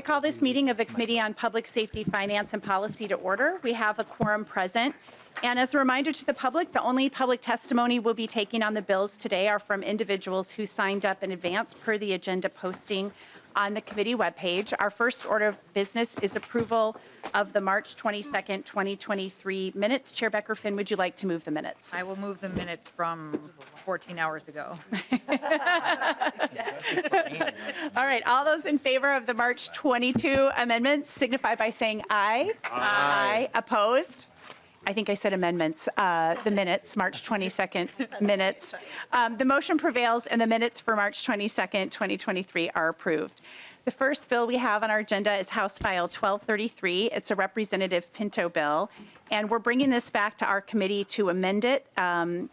I call this meeting of the Committee on Public Safety, Finance, and Policy to order. We have a quorum present. And as a reminder to the public, the only public testimony we'll be taking on the bills today are from individuals who signed up in advance per the agenda posting on the committee webpage. Our first order of business is approval of the March 22nd, 2023 minutes. Chair Becker-Finn, would you like to move the minutes? I will move the minutes from 14 hours ago. All right, all those in favor of the March 22 amendments signify by saying aye. Aye. Opposed? I think I said amendments, the minutes, March 22nd minutes. The motion prevails and the minutes for March 22nd, 2023 are approved. The first bill we have on our agenda is House File 1233. It's a Representative Pinto bill, and we're bringing this back to our committee to amend it and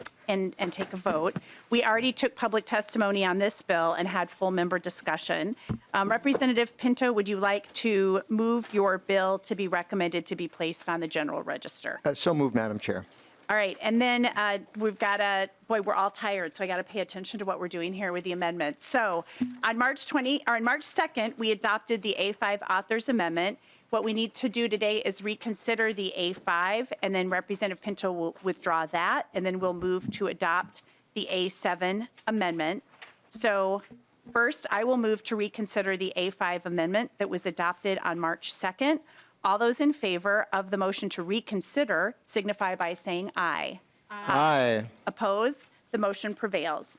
take a vote. We already took public testimony on this bill and had full member discussion. Representative Pinto, would you like to move your bill to be recommended to be placed on the general register? So moved, Madam Chair. All right, and then we've got boy, we're all tired, so I got to pay attention to what we're doing here with the amendments. So on March 2nd, we adopted the A5 authors amendment. What we need to do today is reconsider the A5, and then Representative Pinto will withdraw that, and then we'll move to adopt the A7 amendment. So first, I will move to reconsider the A5 amendment that was adopted on March 2nd. All those in favor of the motion to reconsider signify by saying aye. Aye. Opposed? The motion prevails.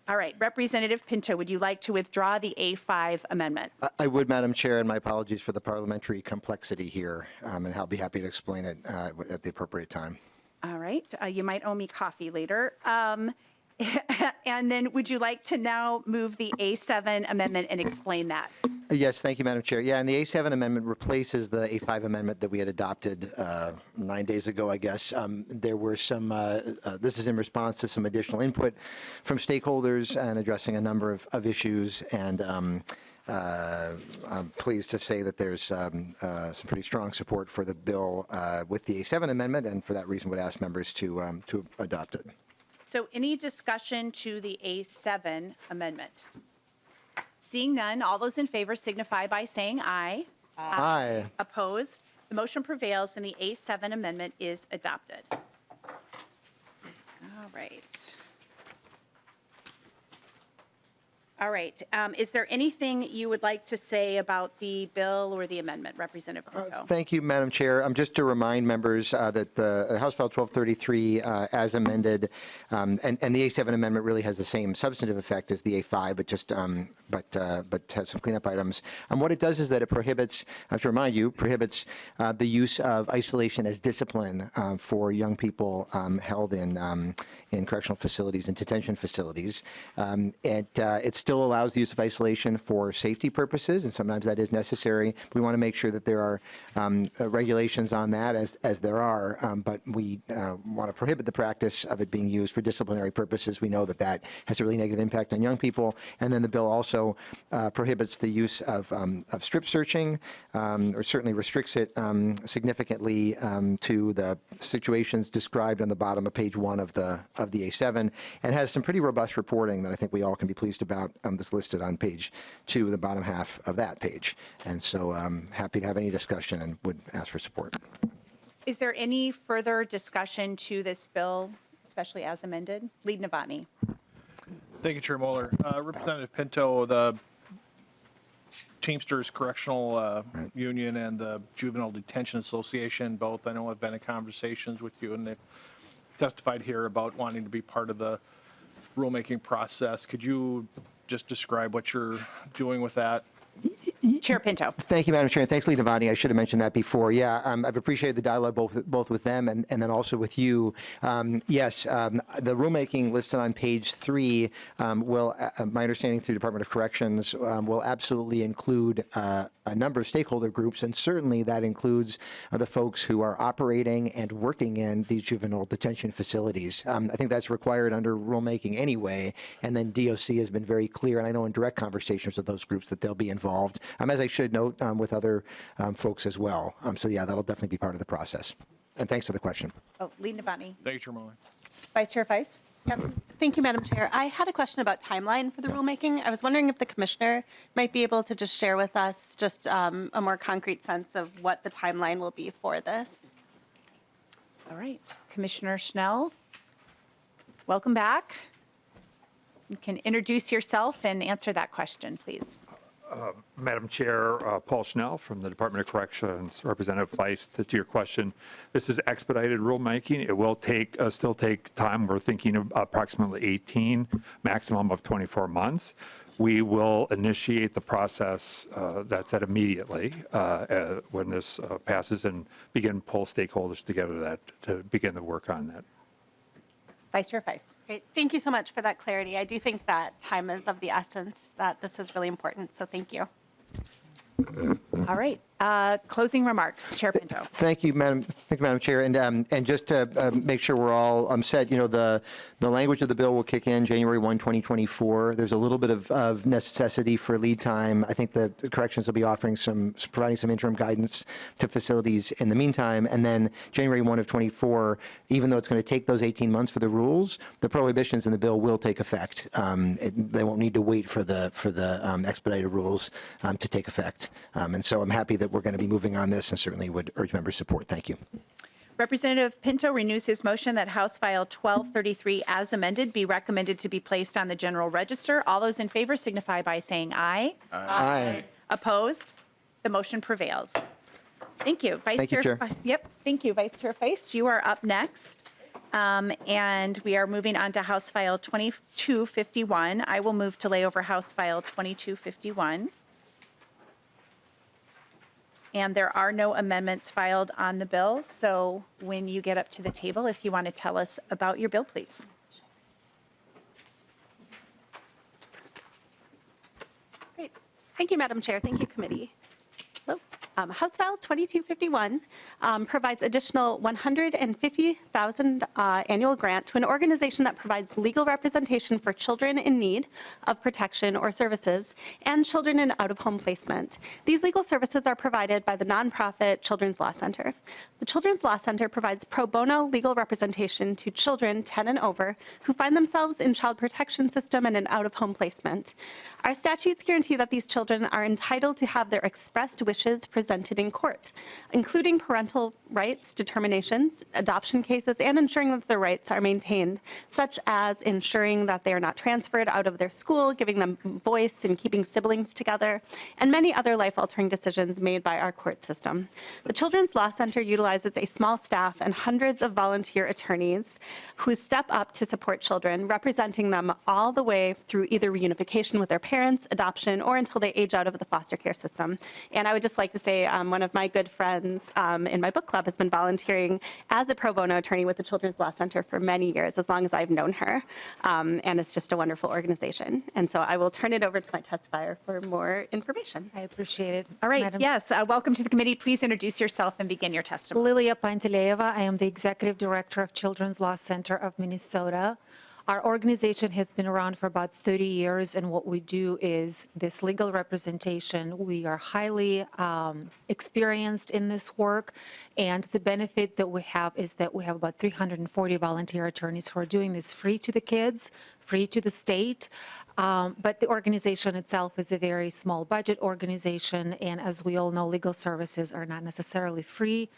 All right, Representative Pinto, would you like to withdraw the A5 amendment? I would, Madam Chair, and my apologies for the parliamentary complexity here, and I'll be happy to explain it at the appropriate time. All right, you might owe me coffee later. And then would you like to now move the A7 amendment and explain that? Yes, thank you, Madam Chair. Yeah, and the A7 amendment replaces the A5 amendment that we had adopted 9 days ago, I guess. There were some, this is in response to some additional input from stakeholders and addressing a number of issues, and I'm pleased to say that there's some pretty strong support for the bill with the A7 amendment, and for that reason would ask members to adopt it. So any discussion to the A7 amendment? Seeing none, all those in favor signify by saying aye. Aye. Opposed? The motion prevails and the A7 amendment is adopted. All right. All right. Is there anything you would like to say about the bill or the amendment, Representative Pinto? Thank you, Madam Chair. Just to remind members that the House File 1233, as amended, and the A7 amendment really has the same substantive effect as the A5, but just but has some cleanup items. What it does is that it prohibits, I have to remind you, prohibits the use of isolation as discipline for young people held in correctional facilities and detention facilities. It still allows the use of isolation for safety purposes, and sometimes that is necessary. We want to make sure that there are regulations on that, as there are, but we want to prohibit the practice of it being used for disciplinary purposes. We know that that has a really negative impact on young people. And then the bill also prohibits the use of strip searching, or certainly restricts it significantly to the situations described on the bottom of page 1 of the A7, and has some pretty robust reporting that I think we all can be pleased about, that's listed on page 2, the bottom half of that page. And so I'm happy to have any discussion and would ask for support. Is there any further discussion to this bill, especially as amended? Lead Novotny. Thank you, Chair Moller. Representative Pinto, the Teamsters Correctional Union and the Juvenile Detention Association, both I know have been in conversations with you, and they've testified here about wanting to be part of the rulemaking process. Could you just describe what you're doing with that? Chair Pinto. Thank you, Madam Chair, and thanks, Lead Novotny. I should have mentioned that before. Yeah, I've appreciated the dialogue both with them and then also with you. Yes, the rulemaking listed on page 3 will, my understanding through Department of Corrections, will absolutely include a number of stakeholder groups, and certainly that includes the folks who are operating and working in these juvenile detention facilities. I think that's required under rulemaking anyway, and then DOC has been very clear, and I know in direct conversations with those groups that they'll be involved, as I should note, with other folks as well. So yeah, that'll definitely be part of the process. And thanks for the question. Oh, Lead Novotny. Thank you, Chair Moller. Vice Chair Feist. Yep. Thank you, Madam Chair. I had a question about timeline for the rulemaking. I was wondering if the commissioner might be able to just share with us just a more concrete sense of what the timeline will be for this. All right, Commissioner Schnell, welcome back. You can introduce yourself and answer that question, please. Madam Chair, Paul Schnell from the Department of Corrections, Representative Feist, to your question. This is expedited rulemaking. It will still take time. We're thinking of approximately 18, maximum of 24 months. We will initiate the process, that said, immediately when this passes and begin pull stakeholders together to begin the work on that. Vice Chair Feist. Great. Thank you so much for that clarity. I do think that time is of the essence, that this is really important, so thank you. All right, closing remarks, Chair Pinto. Thank you, Madam Chair. And just to make sure we're all set, the language of the bill will kick in January 1, 2024. There's a little bit of necessity for lead time. I think the corrections will be offering providing some interim guidance to facilities in the meantime. And then January 1 of 24, even though it's going to take those 18 months for the rules, the prohibitions in the bill will take effect. They won't need to wait for the expedited rules to take effect. And so I'm happy that we're going to be moving on this and certainly would urge members' support. Thank you. Representative Pinto renews his motion that House File 1233 as amended be recommended to be placed on the general register. All those in favor signify by saying aye. Aye. Opposed? The motion prevails. Thank you. Thank you, Chair. Yep, thank you, Vice Chair Feist. You are up next. And we are moving on to House File 2251. I will move to lay over House File 2251. And there are no amendments filed on the bill, so when you get up to the table, if you want to tell us about your bill, please. Great. Thank you, Madam Chair. Thank you, committee. Hello. House File 2251 provides additional $150,000 annual grant to an organization that provides legal representation for children in need of protection or services and children in out-of-home placement. These legal services are provided by the nonprofit Children's Law Center. The Children's Law Center provides pro bono legal representation to children 10 and over who find themselves in child protection system and in out-of-home placement. Our statutes guarantee that these children are entitled to have their expressed wishes presented in court, including parental rights determinations, adoption cases, and ensuring that their rights are maintained, such as ensuring that they are not transferred out of their school, giving them voice and keeping siblings together, and many other life-altering decisions made by our court system. The Children's Law Center utilizes a small staff and hundreds of volunteer attorneys who step up to support children, representing them all the way through either reunification with their parents, adoption, or until they age out of the foster care system. And I would just like to say one of my good friends in my book club has been volunteering as a pro bono attorney with the Children's Law Center for many years, as long as I've known her. And it's just a wonderful organization. And so I will turn it over to my testifier for more information. I appreciate it. All right, Madam yes, welcome to the committee. Please introduce yourself and begin your testimony. Lilia Panteleva. I am the Executive Director of Children's Law Center of Minnesota. Our organization has been around for about 30 years, and what we do is this legal representation. We are highly experienced in this work, and the benefit that we have is that we have about 340 volunteer attorneys who are doing this free to the kids, free to the state. But the organization itself is a very small budget organization, and as we all know, legal services are not necessarily free.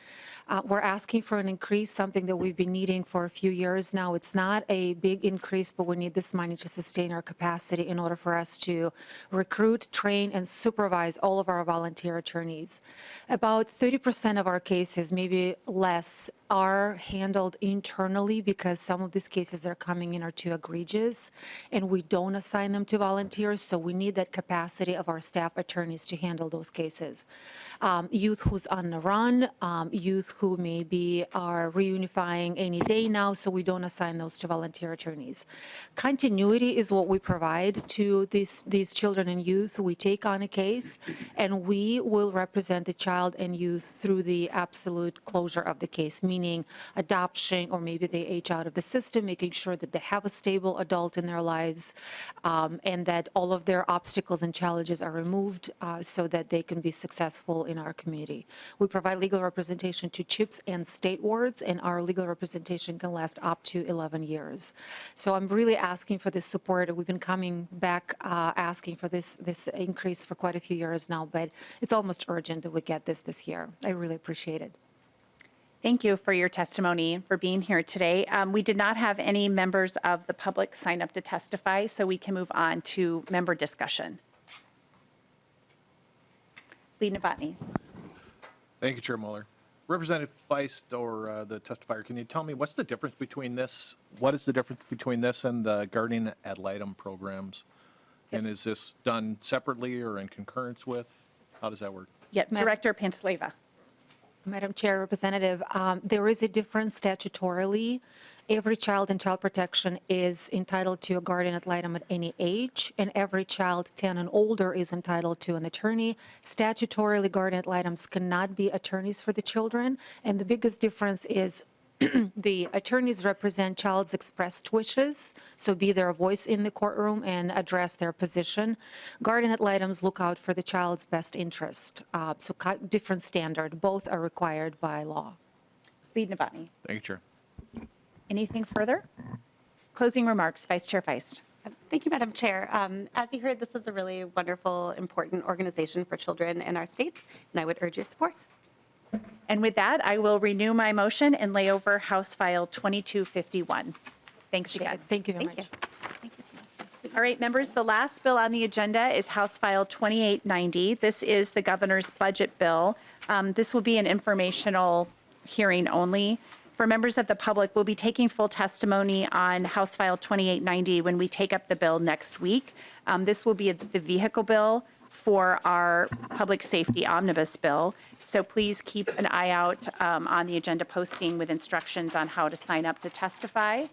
We're asking for an increase, something that we've been needing for a few years now. It's not a big increase, but we need this money to sustain our capacity in order for us to recruit, train, and supervise all of our volunteer attorneys. About 30% of our cases, maybe less, are handled internally because some of these cases that are coming in are too egregious, and we don't assign them to volunteers, so we need that capacity of our staff attorneys to handle those cases. Youth who's on the run, youth who maybe are reunifying any day now, so we don't assign those to volunteer attorneys. Continuity is what we provide to these children and youth. We take on a case, and we will represent the child and youth through the absolute closure of the case, meaning adoption, or maybe they age out of the system, making sure that they have a stable adult difficult in their lives, and that all of their obstacles and challenges are removed so that they can be successful in our community. We provide legal representation to CHIPS and state wards, and our legal representation can last up to 11 years. So I'm really asking for this support. We've been coming back asking for this increase for quite a few years now, but it's almost urgent that we get this year. I really appreciate it. Thank you for your testimony and for being here today. We did not have any members of the public sign up to testify, so we can move on to member discussion. Lee Novotny. Thank you, Chair Moller. Representative Feist, or the testifier, can you tell me what's the difference between this? What is the difference between this and the guardian ad litem programs? And is this done separately or in concurrence with? How does that work? Yep, Director Pantaleva. Madam Chair, Representative, there is a difference statutorily. Every child in child protection is entitled to a guardian ad litem at any age, and every child 10 and older is entitled to an attorney. Statutorily, guardian ad litems cannot be attorneys for the children, and the biggest difference is the attorneys represent child's expressed wishes, so be their voice in the courtroom and address their position. Guardian ad litems look out for the child's best interest. So different standard. Both are required by law. Lee Novotny. Thank you, Chair. Anything further? Closing remarks, Vice Chair Feist. Thank you, Madam Chair. As you heard, this is a really wonderful, important organization for children in our state, and I would urge your support. And with that, I will renew my motion and lay over House File 2251. Thanks again. Thank you very Thank much. you. Thank you so much. All right, members, the last bill on the agenda is House File 2890. This is the governor's budget bill. This will be an informational hearing only. For members of the public, we'll be taking full testimony on House File 2890 when we take up the bill next week. This will be the vehicle bill for our public safety omnibus bill. So please keep an eye out on the agenda posting with instructions on how to sign up to testify.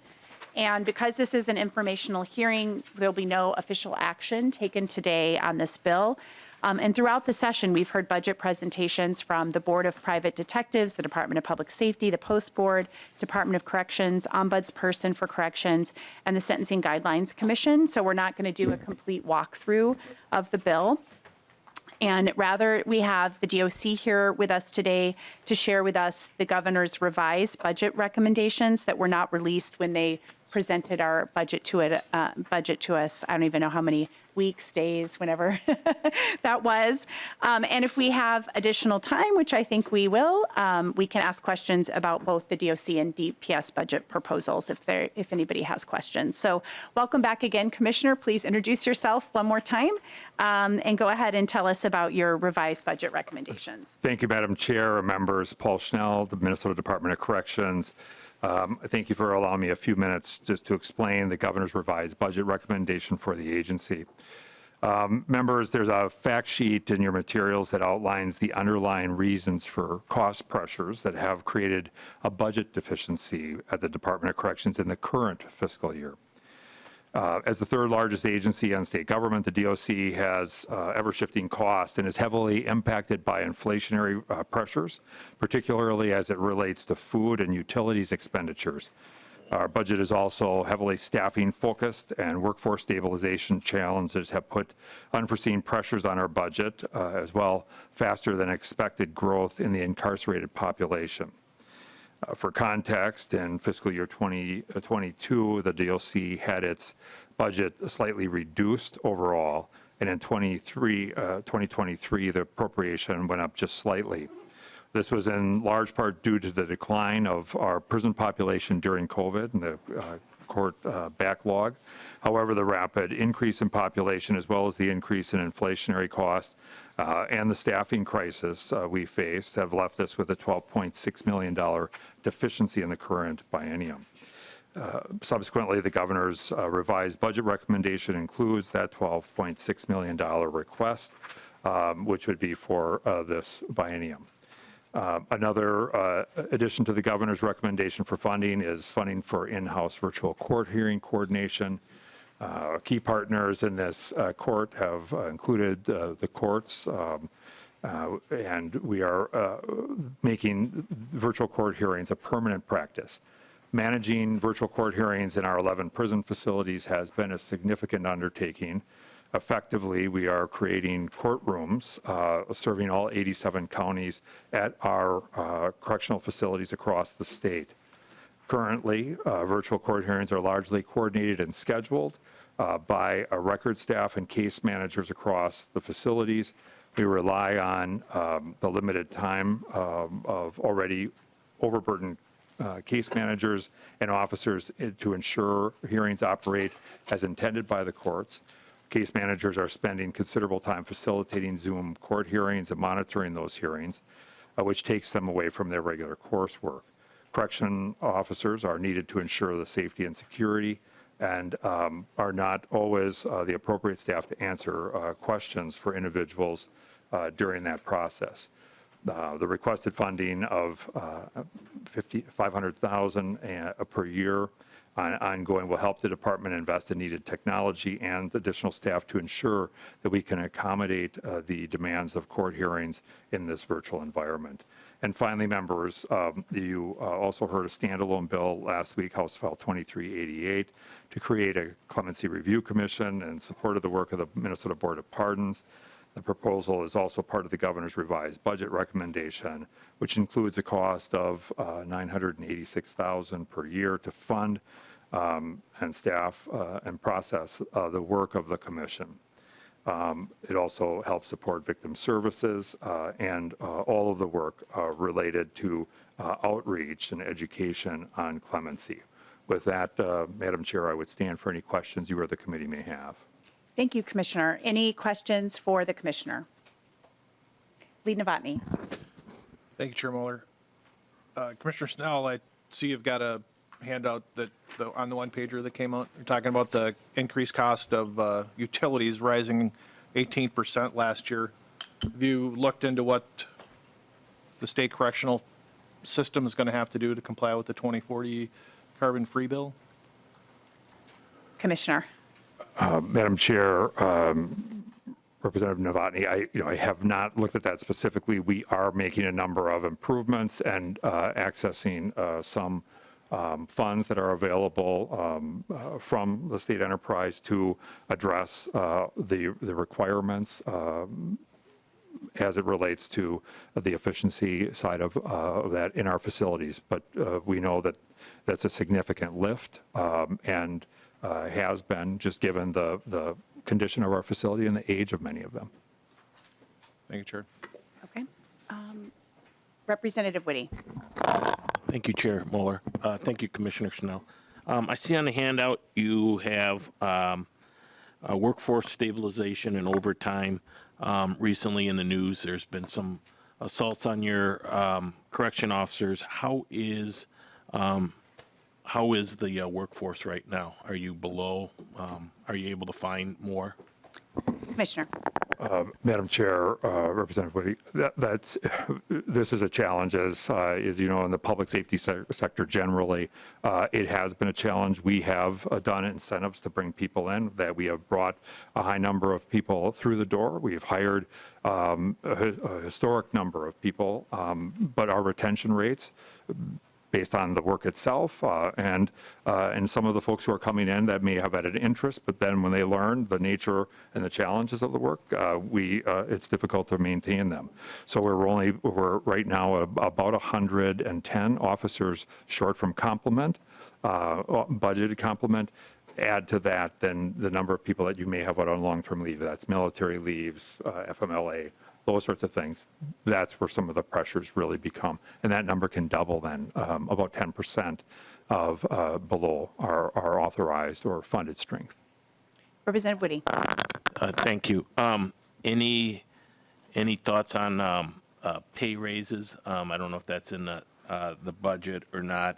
And because this is an informational hearing, there'll be no official action taken today on this bill. And throughout the session, we've heard budget presentations from the Board of Private Detectives, the Department of Public Safety, the Post Board, Department of Corrections, Ombudsperson for Corrections, and the Sentencing Guidelines Commission. So we're not going to do a complete walkthrough of the bill. And rather, we have the DOC here with us today to share with us the governor's revised budget recommendations that were not released when they presented our budget to us. I don't even know how many weeks, days, whenever that was. And if we have additional time, which I think we will, we can ask questions about both the DOC and DPS budget proposals if anybody has questions. So welcome back again, Commissioner. Please introduce yourself one more time and go ahead and tell us about your revised budget recommendations. Thank you, Madam Chair, members. Paul Schnell, the Minnesota Department of Corrections. Thank you for allowing me a few minutes just to explain the governor's revised budget recommendation for the agency. Members, there's a fact sheet in your materials that outlines the underlying reasons for cost pressures that have created a budget deficiency at the Department of Corrections in the current fiscal year. As the third largest agency on state government, the DOC has ever-shifting costs and is heavily impacted by inflationary pressures, particularly as it relates to food and utilities expenditures. Our budget is also heavily staffing focused, and workforce stabilization challenges have put unforeseen pressures on our budget, as well faster than expected growth in the incarcerated population. For context, in fiscal year 2022, the DOC had its budget slightly reduced overall, and in 2023, the appropriation went up just slightly. This was in large part due to the decline of our prison population during COVID and the court backlog. However, the rapid increase in population, as well as the increase in inflationary costs and the staffing crisis we face, have left us with a $12.6 million deficiency in the current biennium. Subsequently, the governor's revised budget recommendation includes that $12.6 million request, which would be for this biennium. Another addition to the governor's recommendation for funding is funding for in-house virtual court hearing coordination. Key partners in this court have included the courts, and we are making virtual court hearings a permanent practice. Managing virtual court hearings in our 11 prison facilities has been a significant undertaking. Effectively, we are creating courtrooms serving all 87 counties at our correctional facilities across the state. Currently, virtual court hearings are largely coordinated and scheduled by a record staff and case managers across the facilities. We rely on the limited time of already overburdened case managers and officers to ensure hearings operate as intended by the courts. Case managers are spending considerable time facilitating Zoom court hearings and monitoring those hearings, which takes them away from their regular coursework. Correction officers are needed to ensure the safety and security and are not always the appropriate staff to answer questions for individuals during that process. The requested funding of $500,000 per year ongoing will help the department invest in needed technology and additional staff to ensure that we can accommodate the demands of court hearings in this virtual environment. And finally, members, you also heard a standalone bill last week, House File 2388, to create a clemency review commission in support of the work of the Minnesota Board of Pardons. The proposal is also part of the governor's revised budget recommendation, which includes a cost of $986,000 per year to fund and staff and process the work of the commission. It also helps support victim services and all of the work related to outreach and education on clemency. With that, Madam Chair, I would stand for any questions you or the committee may have. Thank you, Commissioner. Any questions for the Commissioner? Lead Novotny. Thank you, Chair Moller. Commissioner Snell, I see you've got a handout that on the one pager that came out. You're talking about the increased cost of utilities rising 18% last year. Have you looked into what the state correctional system is going to have to do to comply with the 2040 carbon-free bill? Commissioner. Madam Chair, Representative Novotny, I have not looked at that specifically. We are making a number of improvements and accessing some funds that are available from the state enterprise to address the requirements as it relates to the efficiency side of that in our facilities. But we know that that's a significant lift and has been, just given the condition of our facility and the age of many of them. Thank you, Chair. Okay. Representative Whitty. Thank you, Chair Moller. Thank you, Commissioner Schnell. I see on the handout you have workforce stabilization and overtime. Recently in the news, there's been some assaults on your correction officers. How is the workforce right now? Are you below? Are you able to find more? Commissioner. Madam Chair, Representative Whitty, this is a challenge, as you know, in the public safety sector generally. It has been a challenge. We have done incentives to bring people in, that we have brought a high number of people through the door. We've hired a historic number of people, but our retention rates, based on the work itself, and some of the folks who are coming in that may have had an interest, but then when they learn the nature and the challenges of the work, it's difficult to maintain them. So we're right now about 110 officers short from complement, budgeted complement. Add to that then the number of people that you may have out on long-term leave. That's military leaves, FMLA, those sorts of things. That's where some of the pressures really become. And that number can double then, about 10% of below our authorized or funded strength. Representative Whitty. Thank you. Any thoughts on pay raises? I don't know if that's in the budget or not.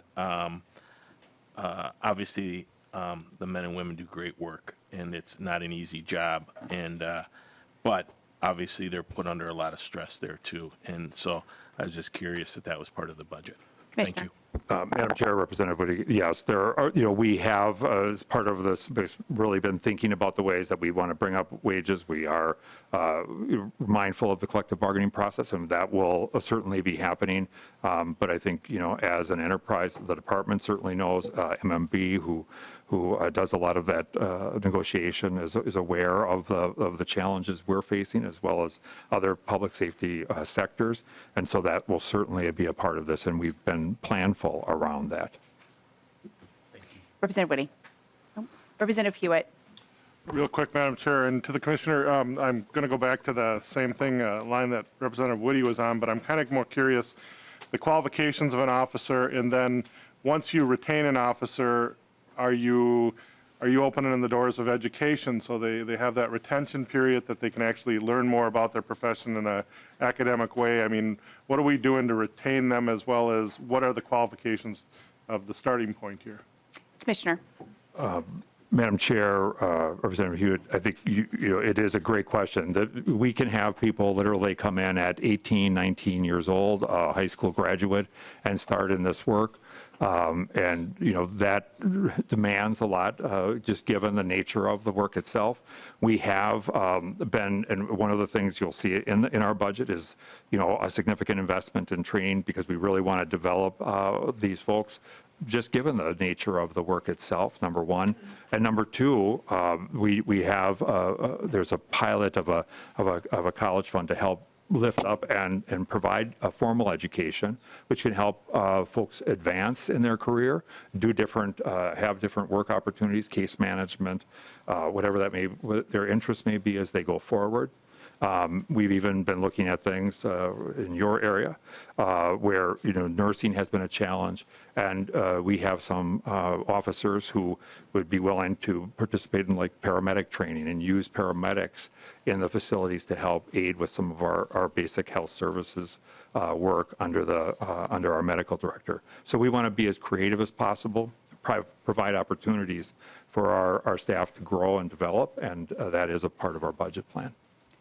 Obviously, the men and women do great work, and it's not an easy job. But obviously, they're put under a lot of stress there too. And so I was just curious if that was part of the budget. Thank you. Madam Chair, Representative Woody, yes, there are, we have, as part of this, really been thinking about the ways that we want to bring up wages. We are mindful of the collective bargaining process, and that will certainly be happening. But I think, as an enterprise, the department certainly knows, MMB, who does a lot of that negotiation, is aware of the challenges we're facing, as well as other public safety sectors. And so that will certainly be a part of this, and we've been planful around that. Representative Woody. Oh, Representative Hewitt. Real quick, Madam Chair, and to the Commissioner, I'm going to go back to the same thing, line that Representative Woody was on, but I'm kind of more curious, the qualifications of an officer, and then once you retain an officer, are you opening the doors of education so they have that retention period that they can actually learn more about their profession in an academic way? I mean, what are we doing to retain them, as well as what are the qualifications of the starting point here? Commissioner. Madam Chair, Representative Hewitt, I think it is a great question. That we can have people literally come in at 18, 19 years old, a high school graduate, and start in this work. And that demands a lot, just given the nature of the work itself. We have been, and one of the things you'll see in our budget is, a significant investment in training, because we really want to develop these folks, just given the nature of the work itself, number one. And number two, we have, there's a pilot of a college fund to help lift up and provide a formal education, which can help folks advance in their career, do different, have different work opportunities, case management, whatever that what their interest may be as they go forward. We've even been looking at things in your area where nursing has been a challenge, and we have some officers who would be willing to participate in like paramedic training and use paramedics in the facilities to help aid with some of our basic health services work under our medical director. So we want to be as creative as possible, provide opportunities for our staff to grow and develop, and that is a part of our budget plan.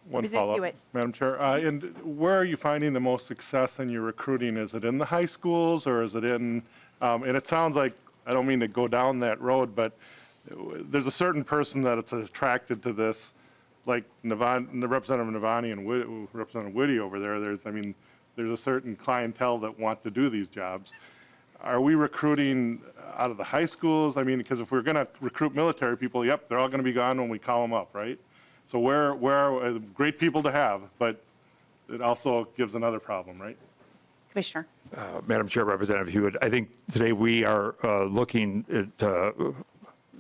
One Representative follow-up, Hewitt. Madam Chair. And where are you finding the most success in your recruiting? Is it in the high schools, or is it in, and it sounds like, I don't mean to go down that road, but there's a certain person that it's attracted to this, like the Representative Navani and Representative Woody over there. There's a certain clientele that want to do these jobs. Are we recruiting out of the high schools? I mean, because if we're going to recruit military people, yep, they're all going to be gone when we call them up, right? So where are great people to have, but it also gives another problem, right? Commissioner. Madam Chair, Representative Hewitt, I think today we are looking to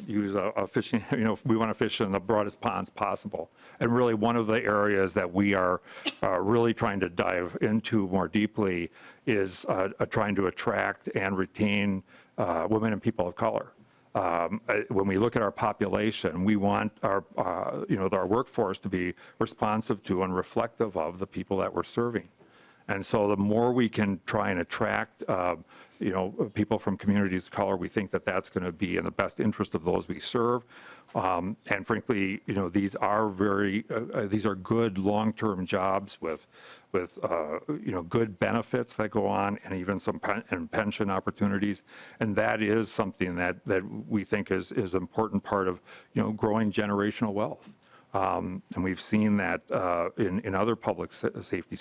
use a fishing, we want to fish in the broadest ponds possible. And really one of the areas that we are really trying to dive into more deeply is trying to attract and retain women and people of color. When we look at our population, we want our workforce to be responsive to and reflective of the people that we're serving. And so the more we can try and attract, people from communities of color, we think that that's going to be in the best interest of those we serve. And frankly, these are good long-term jobs with good benefits that go on, and even some pension opportunities. And that is something that we think is an important part of growing generational wealth. And we've seen that in other public safety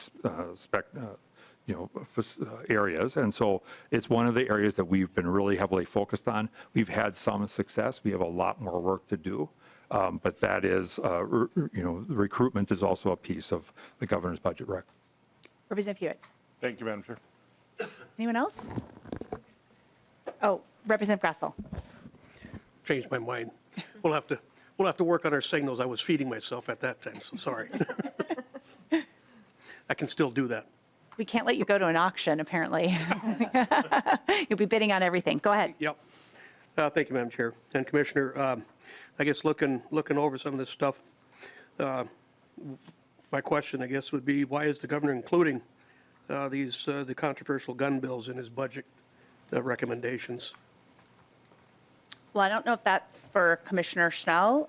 areas. And so it's one of the areas that we've been really heavily focused on. We've had some success. We have a lot more work to do. But that is, recruitment is also a piece of the governor's budget rec. Representative Hewitt. Thank you, Madam Chair. Anyone else? Oh, Representative Grassel. Changed my mind. We'll have to work on our signals. I was feeding myself at that time, so sorry. I can still do that. We can't let you go to an auction, apparently. You'll be bidding on everything. Go ahead. Yep. Thank you, Madam Chair. And Commissioner, I guess looking over some of this stuff, my question, I guess, would be, why is the governor including the controversial gun bills in his budget recommendations? Well, I don't know if that's for Commissioner Schnell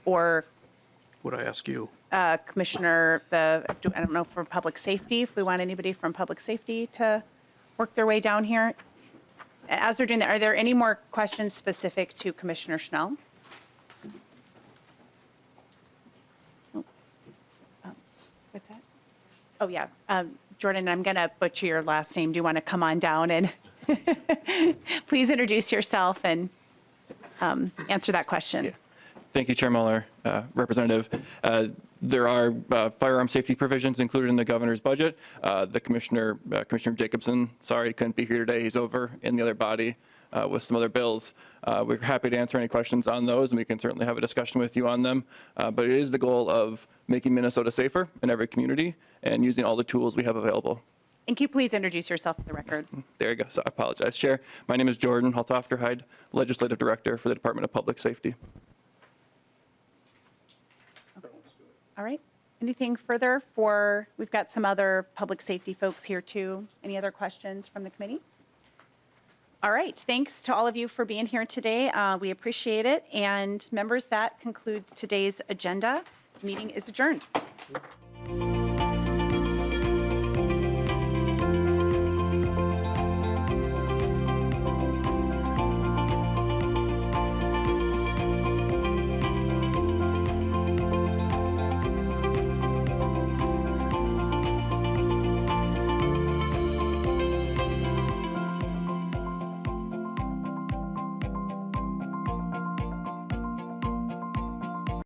or Would I ask you? Commissioner, I don't know, for public safety, if we want anybody from public safety to work their way down here. As they're doing that, are there any more questions specific to Commissioner Schnell? What's that? Oh, yeah. Jordan, I'm going to butcher your last name. Do you want to come on down and please introduce yourself and answer that question? Thank you, Chair Moller, Representative. There are firearm safety provisions included in the governor's budget. The Commissioner Jacobson, sorry, couldn't be here today. He's over in the other body with some other bills. We're happy to answer any questions on those, and we can certainly have a discussion with you on them. But it is the goal of making Minnesota safer in every community and using all the tools we have available. And can you please introduce yourself for the record? There you go. So I apologize, Chair. My name is Jordan Haltofterheide, Legislative Director for the Department of Public Safety. All right. Anything further for, we've got some other public safety folks here too. Any other questions from the committee? All right. Thanks to all of you for being here today. We appreciate it. And members, that concludes today's agenda. Meeting is adjourned.